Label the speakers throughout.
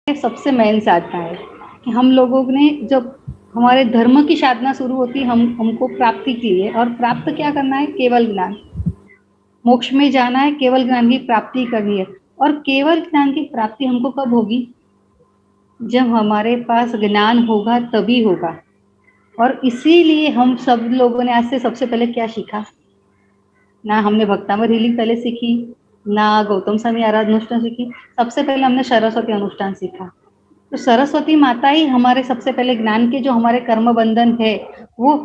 Speaker 1: सबसे मेन साधना है कि हम लोगों ने जब हमारे धर्म की साधना शुरू होती है हमको प्राप्ति के लिए, और प्राप्त क्या करना है? केवल ज्ञान। मोक्ष में जाना है, केवल ज्ञान की प्राप्ति करनी है। और केवल ज्ञान की प्राप्ति हमको कब होगी? जब हमारे पास ज्ञान होगा तभी होगा। और इसीलिए हम सब लोगों ने आज से सबसे पहले क्या सीखा? ना हमने भक्तामृत हीलिंग पहले सीखी, ना गौतम स्वामी आराधना अनुष्ठान सीखी। सबसे पहले हमने सरस्वती अनुष्ठान सीखा। तो सरस्वती माता ही हमारे सबसे पहले ज्ञान के जो हमारे कर्म बंधन है, वो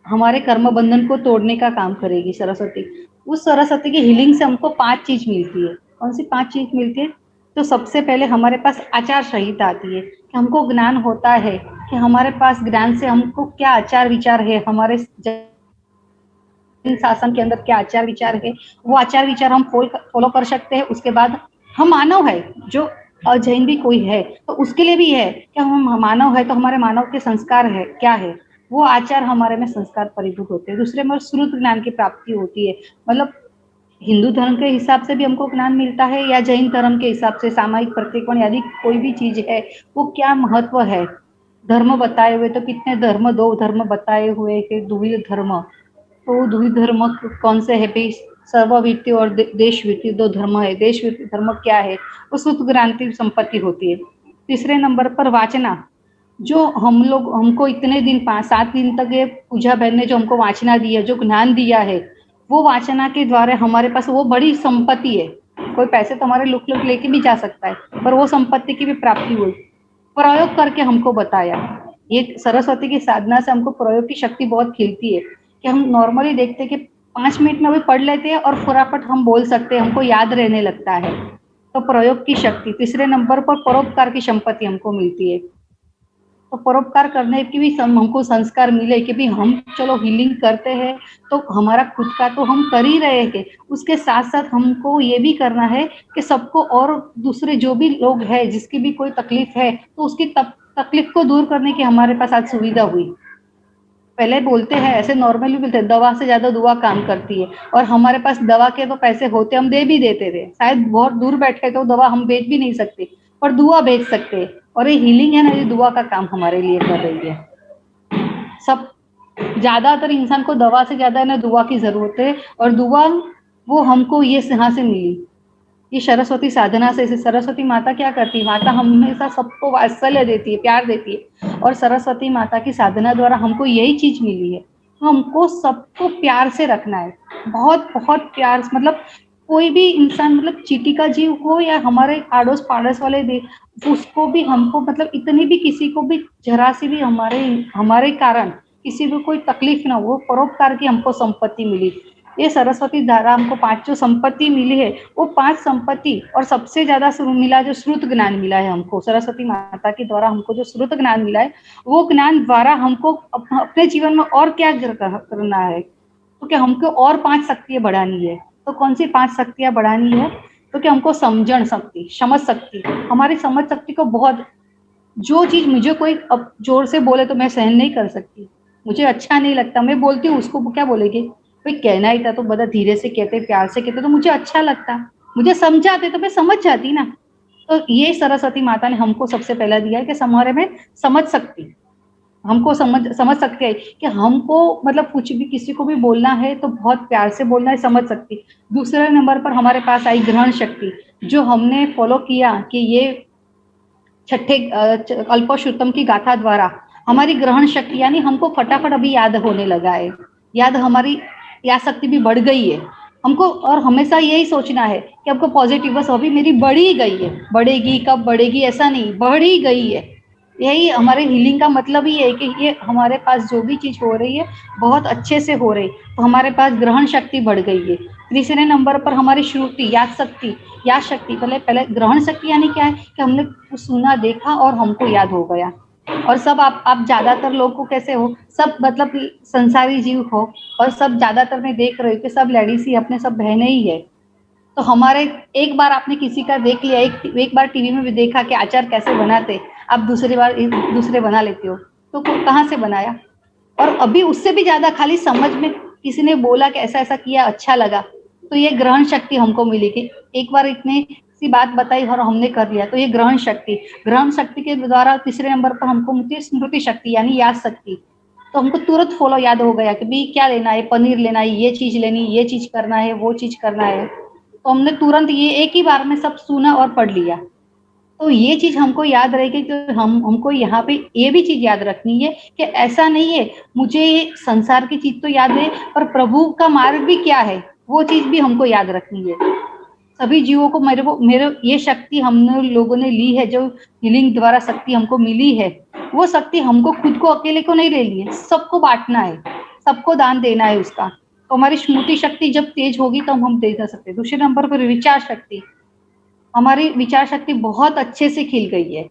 Speaker 1: हमारे कर्म बंधन को तोड़ने का काम करेगी सरस्वती। उस सरस्वती की हीलिंग से हमको 5 चीज मिलती है। कौन सी 5 चीज मिलती है? तो सबसे पहले हमारे पास आचार संहिता आती है कि हमको ज्ञान होता है कि हमारे पास ज्ञान से हमको क्या आचार विचार है, हमारे शासन के अंदर क्या आचार विचार है, वो आचार विचार हम फॉलो कर सकते हैं। उसके बाद हम मानव है, जो अजैन भी कोई है तो उसके लिए भी है कि हम मानव है, तो हमारे मानव के संस्कार है क्या है, वो आचार हमारे में संस्कार परिभूत होते हैं। दूसरे में श्रुत ज्ञान की प्राप्ति होती है। मतलब हिंदू धर्म के हिसाब से भी हमको ज्ञान मिलता है, या जैन धर्म के हिसाब से सामायिक प्रत्येकपण यदि कोई भी चीज है, वो क्या महत्व है। धर्म बताए हुए तो कितने धर्म, 2 धर्म बताए हुए कि द्विविध धर्म। तो द्विविध धर्म कौन से है भाई? सर्ववीति और देशवीति 2 धर्म है। देशवीति धर्म क्या है? वो शुद्ध क्रांति संपत्ति होती है। तीसरे नंबर पर वाचना, जो हम लोग हमको इतने दिन 5-7 दिन तक ये पूजा बहन ने जो हमको वाचना दी है, जो ज्ञान दिया है, वो वाचना के द्वारा हमारे पास वो बड़ी संपत्ति है। कोई पैसे तो हमारे लुट लुट लेके भी जा सकता है, पर वो संपत्ति की भी प्राप्ति हुई। प्रयोग करके हमको बताया। ये सरस्वती की साधना से हमको प्रयोग की शक्ति बहुत खिलती है कि हम नॉर्मली देखते हैं कि 5 मिनट में भी पढ़ लेते हैं और फटाफट हम बोल सकते हैं, हमको याद रहने लगता है। तो प्रयोग की शक्ति। तीसरे नंबर पर परोपकार की संपत्ति हमको मिलती है। तो परोपकार करने की भी हमको संस्कार मिले कि भी हम चलो हीलिंग करते हैं तो हमारा खुद का तो हम कर ही रहे हैं, उसके साथ साथ हमको ये भी करना है कि सबको और दूसरे जो भी लोग हैं जिसकी भी कोई तकलीफ है तो उसकी तकलीफ को दूर करने की हमारे पास आज सुविधा हुई। पहले बोलते हैं ऐसे नॉर्मली बोलते हैं दवा से ज्यादा दुआ काम करती है, और हमारे पास दवा के तो पैसे होते हम दे भी देते थे। शायद बहुत दूर बैठे तो दवा हम बेच भी नहीं सकते, पर दुआ बेच सकते हैं। और ये हीलिंग है ना, ये दुआ का काम हमारे लिए कर रही है। सब ज्यादातर इंसान को दवा से ज्यादा है ना दुआ की जरूरत है, और दुआ वो हमको ये यहाँ से मिली, ये सरस्वती साधना से। सरस्वती माता क्या करती है? माता हमेशा सबको वात्सल्य देती है, प्यार देती है। और सरस्वती माता की साधना द्वारा हमको यही चीज मिली है, हमको सबको प्यार से रखना है। बहुत बहुत प्यार, मतलब कोई भी इंसान, मतलब चींटी का जीव हो या हमारे आड़ोस पाड़ोस वाले दे, उसको भी हमको, मतलब इतनी भी किसी को भी जरा सी भी हमारे कारण किसी को कोई तकलीफ ना हो, परोपकार की हमको संपत्ति मिली। ये सरस्वती द्वारा हमको 5 जो संपत्ति मिली है, वो 5 संपत्ति, और सबसे ज्यादा मिला जो श्रुत ज्ञान मिला है हमको, सरस्वती माता के द्वारा हमको जो श्रुत ज्ञान मिला है, वो ज्ञान द्वारा हमको अपने जीवन में और क्या करना है, तो क्या हमको और 5 शक्तियां बढ़ानी है। तो कौन सी 5 शक्तियां बढ़ानी है? तो क्या हमको समझण शक्ति, समझ शक्ति, हमारी समझ शक्ति को बहुत, जो चीज मुझे कोई अब जोर से बोले तो मैं सहन नहीं कर सकती, मुझे अच्छा नहीं लगता, मैं बोलती हूँ, उसको क्या बोलेगी? भाई कहना ही था तो बड़ा धीरे से कहते, प्यार से कहते तो मुझे अच्छा लगता, मुझे समझाते तो मैं समझ जाती ना। तो ये सरस्वती माता ने हमको सबसे पहला दिया है कि हमारे में समझ सकती, हमको समझ सकते हैं कि हमको, मतलब कुछ भी किसी को भी बोलना है तो बहुत प्यार से बोलना है, समझ सकती। दूसरे नंबर पर हमारे पास आई ग्रहण शक्ति, जो हमने फॉलो किया कि ये छठे अल्पशुतम की गाथा द्वारा हमारी ग्रहण शक्ति, यानी हमको फटाफट अभी याद होने लगा है, याद हमारी याद शक्ति भी बढ़ गई है हमको। और हमेशा यही सोचना है कि हमको पॉजिटिव, बस अभी मेरी बढ़ ही गई है, बढ़ेगी कब बढ़ेगी ऐसा नहीं, बढ़ ही गई है। यही हमारे हीलिंग का मतलब ही है कि ये हमारे पास जो भी चीज हो रही है बहुत अच्छे से हो रही, तो हमारे पास ग्रहण शक्ति बढ़ गई है। तीसरे नंबर पर हमारी श्रुति, याद शक्ति, पहले ग्रहण शक्ति यानी क्या है कि हमने कुछ सुना देखा और हमको याद हो गया। और सब आप ज्यादातर लोग को कैसे हो, सब मतलब संसारी जीव हो, और सब ज्यादातर मैं देख रही हूँ कि सब लेडीज ही अपने सब बहनें ही है। तो हमारे एक बार आपने किसी का देख लिया, एक बार टीवी में भी देखा कि अचार कैसे बनाते, आप दूसरे बना लेते हो, तो कहाँ से बनाया? और अभी उससे भी ज्यादा खाली समझ में किसी ने बोला कि ऐसा ऐसा किया अच्छा लगा, तो ये ग्रहण शक्ति हमको मिली कि एक बार इतने उसकी बात बताई और हमने कर लिया, तो ये ग्रहण शक्ति के द्वारा तीसरे नंबर पर हमको मिलती है स्मृति शक्ति यानी याद शक्ति। तो हमको तुरंत फॉलो याद हो गया कि भाई क्या लेना है, पनीर लेना है, ये चीज लेनी, ये चीज करना है, वो चीज करना है। तो हमने तुरंत ये एक ही बार में सब सुना और पढ़ लिया। तो ये चीज हमको याद रहेगी कि हमको यहाँ पे ये भी चीज याद रखनी है कि ऐसा नहीं है मुझे संसार की चीज तो याद है, पर प्रभु का मार्ग भी क्या है वो चीज भी हमको याद रखनी है। सभी जीवों को मेरे ये शक्ति हम लोगों ने ली है, जो हीलिंग द्वारा शक्ति हमको मिली है, वो शक्ति हमको खुद को अकेले को नहीं ले ली है, सबको बांटना है, सबको दान देना है उसका। तो हमारी स्मृति शक्ति जब तेज होगी तब हम दे सकते हैं। दूसरे नंबर पर विचार शक्ति, हमारी विचार शक्ति बहुत अच्छे से खिल गई है,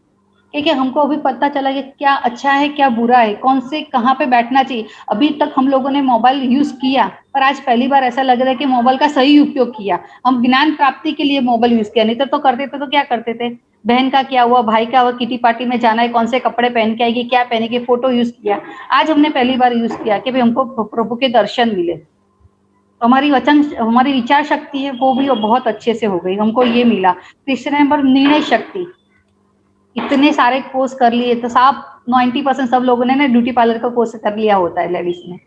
Speaker 1: क्योंकि हमको अभी पता चला कि क्या अच्छा है क्या बुरा है, कौन से कहाँ पे बैठना चाहिए। अभी तक हम लोगों ने मोबाइल यूज किया, पर आज पहली बार ऐसा लग रहा है कि मोबाइल का सही उपयोग किया, हम ज्ञान प्राप्ति के लिए मोबाइल यूज किया। नहीं तो करते थे तो क्या करते थे, बहन का क्या हुआ, भाई का हुआ, किटी पार्टी में जाना है, कौन से कपड़े पहन के आएगी, क्या पहनेगी, फोटो यूज किया। आज हमने पहली बार यूज किया कि भाई हमको प्रभु के दर्शन मिले। हमारी विचार शक्ति है वो भी बहुत अच्छे से हो गई, हमको ये मिला। तीसरे नंबर निर्णय शक्ति, इतने सारे कोर्स कर लिए तो साहब 90% सब लोगों ने ना ब्यूटी पार्लर का कोर्स कर लिया होता है लेडीज में,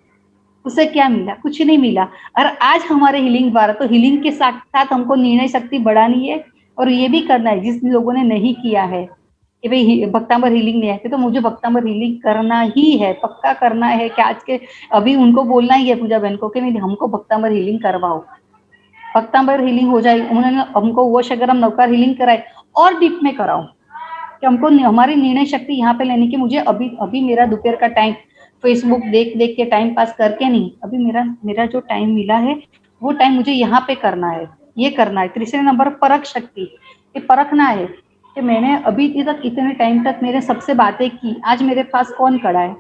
Speaker 1: उससे क्या मिला, कुछ नहीं मिला। और आज हमारे हीलिंग द्वारा, तो हीलिंग के साथ साथ हमको निर्णय शक्ति बढ़ानी है और ये भी करना है जिस लोगों ने नहीं किया है कि भाई भक्तांबर हीलिंग नहीं आती, तो मुझे भक्तांबर हीलिंग करना ही है, पक्का करना है कि आज के अभी उनको बोलना ही है पूजा बहन को कि नहीं हमको भक्तांबर हीलिंग करवाओ, भक्तांबर हीलिंग हो जाए। उन्होंने हमको वो अगर हम नवकार हीलिंग कराए और डीप में कराओ कि हमको हमारी निर्णय शक्ति यहाँ पे लेने की, मुझे अभी मेरा दोपहर का टाइम फेसबुक देख देख के टाइम पास करके नहीं, अभी मेरा जो टाइम मिला है वो टाइम मुझे यहाँ पे करना है, ये करना है। तीसरे नंबर परख शक्ति, ये परखना है कि मैंने अभी तक इतने टाइम तक मेरे सबसे बातें की, आज मेरे पास कौन खड़ा है।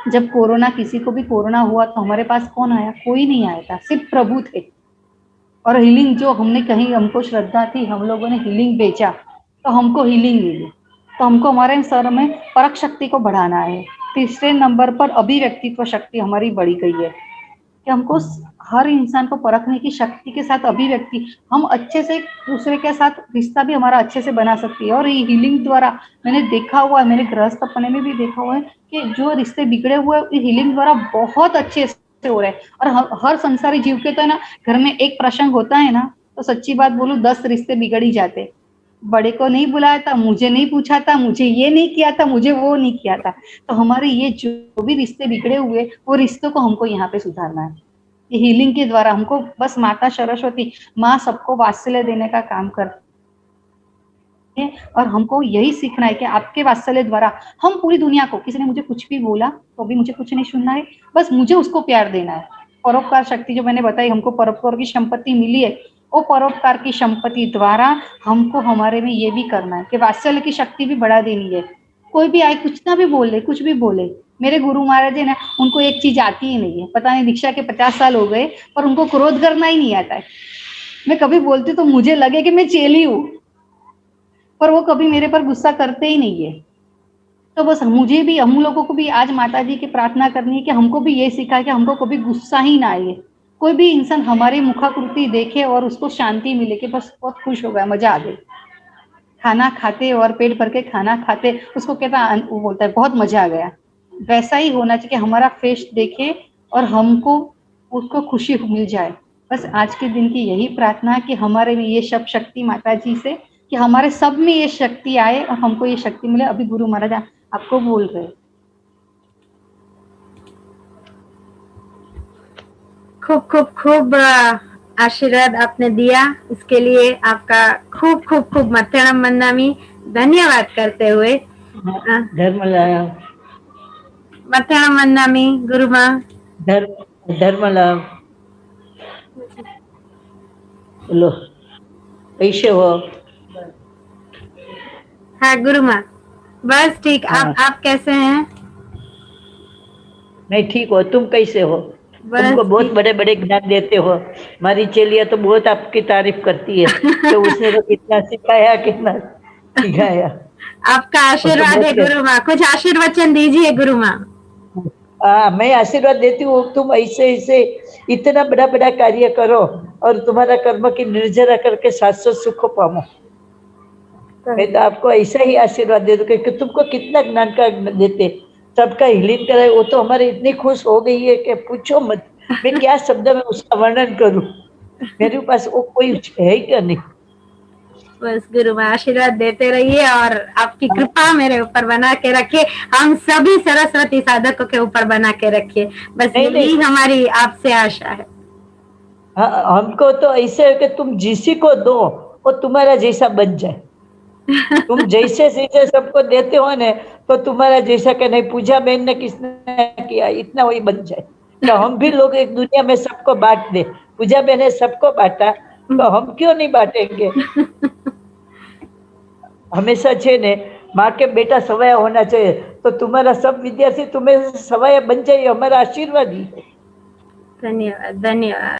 Speaker 1: जब कोरोना, किसी को भी कोरोना हुआ तो हमारे पास कौन आया, कोई नहीं आया था, सिर्फ प्रभु थे। और हीलिंग जो हमने कहीं, हमको श्रद्धा थी, हम लोगों ने हीलिंग बेचा तो हमको हीलिंग मिली। तो हमको हमारे सर में परख शक्ति को बढ़ाना है। तीसरे नंबर पर अभिव्यक्तित्व शक्ति हमारी बढ़ी गई है कि हमको हर इंसान को परखने की शक्ति के साथ अभिव्यक्ति, हम अच्छे से दूसरे के साथ रिश्ता भी हमारा अच्छे से बना सकती है। और ये हीलिंग द्वारा मैंने देखा हुआ है, मैंने गृहस्थ अपने में भी देखा हुआ है कि जो रिश्ते बिगड़े हुए हीलिंग द्वारा बहुत अच्छे से हो रहे हैं। और हर संसारी जीव के तो है ना, घर में एक प्रसंग होता है ना, तो सच्ची बात बोलूं 10 रिश्ते बिगड़ ही जाते। बड़े को नहीं बुलाया था, मुझे नहीं पूछा था, मुझे ये नहीं किया था, मुझे वो नहीं किया था। तो हमारे ये जो भी रिश्ते बिगड़े हुए, वो रिश्तों को हमको यहाँ पे सुधारना है। ये हीलिंग के द्वारा हमको बस माता सरस्वती माँ सबको वात्सल्य देने का काम करती है, और हमको यही सीखना है कि आपके वात्सल्य द्वारा हम पूरी दुनिया को, किसी ने मुझे कुछ भी बोला तो भी मुझे कुछ नहीं सुनना है, बस मुझे उसको प्यार देना है। परोपकार शक्ति जो मैंने बताई, हमको परोपकार की संपत्ति मिली है, वो परोपकार की संपत्ति द्वारा हमको हमारे में ये भी करना है कि वात्सल्य की शक्ति भी बढ़ा देनी है। कोई भी आए, कुछ ना भी बोले, कुछ भी बोले। मेरे गुरु महाराज है ना, उनको एक चीज आती ही नहीं है, पता नहीं दीक्षा के 50 साल हो गए पर उनको क्रोध करना ही नहीं आता है। मैं कभी बोलती तो मुझे लगे कि मैं चेली हूँ, पर वो कभी मेरे पर गुस्सा करते ही नहीं है। तो बस मुझे भी, हम लोगों को भी आज माता जी की प्रार्थना करनी है कि हमको भी ये सीखा है कि हमको कभी गुस्सा ही ना आए। कोई भी इंसान हमारी मुखाकृति देखे और उसको शांति मिले कि बस बहुत खुश हो गया, मजा आ गई। खाना खाते और पेट भर के खाना खाते, उसको कहता, वो बोलता है बहुत मजा आ गया। वैसा ही होना चाहिए कि हमारा फेस देखे और हमको उसको खुशी मिल जाए। बस आज के दिन की यही प्रार्थना है कि हमारे में ये सब शक्ति माता जी से, कि हमारे सब में ये शक्ति आए और हमको ये शक्ति मिले। अभी गुरु महाराज आपको बोल रहे।
Speaker 2: खूब खूब खूब आशीर्वाद आपने दिया, इसके लिए आपका खूब खूब खूब मत्थणम वंदामि, धन्यवाद करते हुए
Speaker 3: धर्मला
Speaker 2: मत्थणम वंदामि गुरु माँ।
Speaker 3: धर्मला बोलो, कैसे हो?
Speaker 2: हाँ गुरु माँ, बस ठीक।
Speaker 3: हाँ।
Speaker 2: आप कैसे हैं?
Speaker 3: मैं ठीक हूँ, तुम कैसे हो? तुमको बहुत बड़े बड़े ज्ञान देते हो। हमारी चेलिया तो बहुत आपकी तारीफ करती है कि उसने तो कितना सिखाया, कितना सिखाया।
Speaker 2: आपका आशीर्वाद है गुरु माँ, कुछ आशीर्वचन दीजिए गुरु माँ।
Speaker 3: मैं आशीर्वाद देती हूँ, तुम ऐसे ऐसे इतना बड़ा बड़ा कार्य करो और तुम्हारा कर्म की निर्जरा करके शाश्वत सुख पाओ। मैं तो आपको ऐसा ही आशीर्वाद दे दूं कि तुमको कितना ज्ञान का देते, सबका हीलिंग कराए, वो तो हमारे इतनी खुश हो गई है कि पूछो मत। मैं क्या शब्द में उसका वर्णन करूं, मेरे पास वो कोई है ही क्या नहीं।
Speaker 2: बस गुरु माँ आशीर्वाद देते रहिए और आपकी कृपा मेरे ऊपर बना के रखिए, हम सभी सरस्वती साधकों के ऊपर बना के रखिए, बस
Speaker 3: नहीं
Speaker 2: यही
Speaker 3: नहीं,
Speaker 2: हमारी आपसे आशा है।
Speaker 3: हाँ, हमको तो ऐसे है कि तुम जिसी को दो वो तुम्हारा जैसा बन जाए। तुम जैसे जैसे सबको देते हो ना, तो तुम्हारा जैसा कि नहीं, पूजा बहन ने किसने किया, इतना वही बन जाए। तो हम भी लोग एक दुनिया में सबको बांट दे, पूजा बहन ने सबको बांटा, तो हम क्यों नहीं बांटेंगे। हमेशा छे ने माँ के बेटा सवाया होना चाहिए, तो तुम्हारा सब विद्यार्थी तुम्हें सवाया बन जाए, हमारा आशीर्वाद ही है।
Speaker 2: धन्यवाद धन्यवाद।